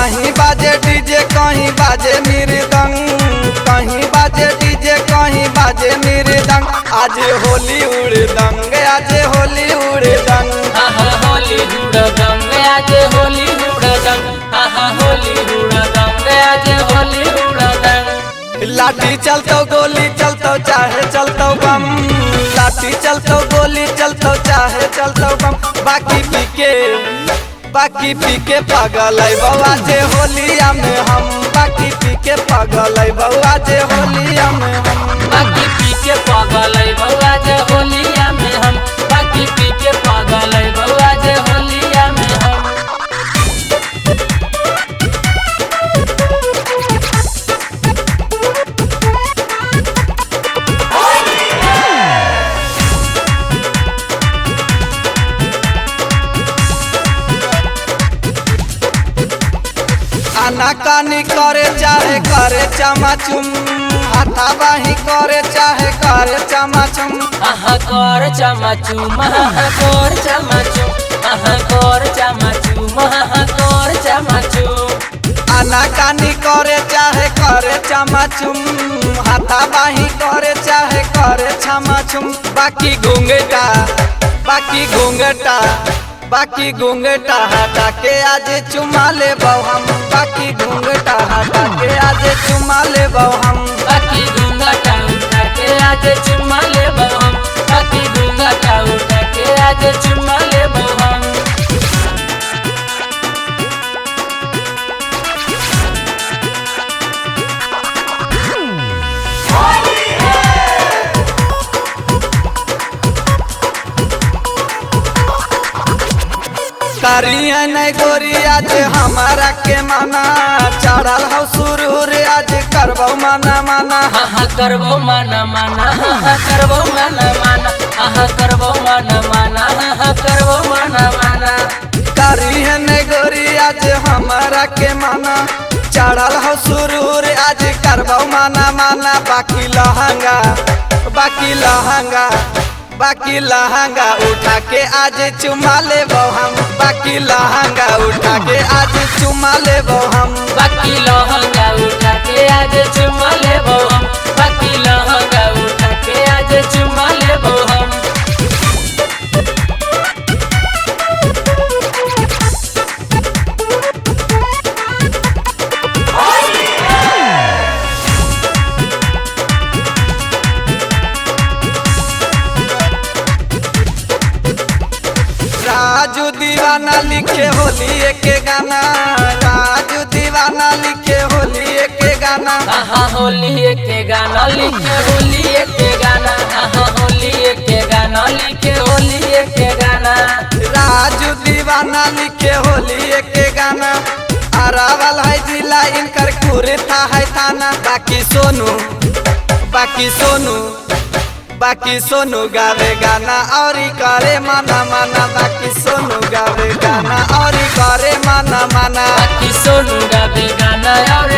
कहीं बाजे डीजे कहीं बाजे मृदंग, कहीं बाजे डीजे कहीं बाजे मृदंग। आज होली उड़दंग, आज होली उड़दंग, होली हुड़दंग, आज होली हुड़दंग, होली हुड़दंग, आज होली हुड़दंग। लाठी चलतो गोली चलतो चाहे चलतो बम, लाठी चलतो गोली चलतो चाहे चलतो बम। बाकी पीके पागल है बउआ जे होलिया में हम, बाकी पीके पागल है बउआ जे होलिया में हम। बाकी पी के पागल है बउआ जे होलिया में हम, बाकी पी के पागल है बउआ जे होलिया में हम। आना कानी करे चाहे करे चमाचुम, हाथा बाही करे चाहे करे चमाचुम। कर चमाचूम, कर चमाचूम, कर चमाचूम, कर चमाचूम। आना कानी करे चाहे करे चमाचुम, हाथा बाही करे चाहे करे चमाचुम। बाकी घूंघटा बाकी घूंघटा हटा के आज चुमा ले हम, बाकी घूंघटा हटा के आज चुमा ले हम। बाकी घूंघटा उठा के आज चुम्मा ले हम, बाकी घूंघटा उठा के आज चुम्मा ले हम। करिए नहीं गोरी आज हमारा के माना, चढ़ल हो सुरूर आज करबो माना माना। करबो माना माना, करबो माना माना, करबो माना माना, करबो माना माना। करिए नहीं गोरी आज हमारा के माना, चढ़ल हो सुरूर आज करबो माना माना। बाकी लहंगा उठा के आज चुमा ले हम, बाकी लहंगा उठा के आज चुमा ले हम। बाकी लहंगा उठा के आज चुमा ले हम, बाकी लहंगा उठा के आज चुमा ले हम। राजू दीवाना लिखे होली के गाना, राजू दीवाना लिखे होली के गाना। होली के गाना लिखे होली के गाना, होली के गाना लिखे होली के गाना। राजू दीवाना लिखे होली के गाना। अरावल है जिला इनकर कुर्ता है थाना। बाकी सोनू गावे गाना और करे माना माना। बाकी सोनू गावे गाना और करे माना माना। बाकी सोनू गावे गाना और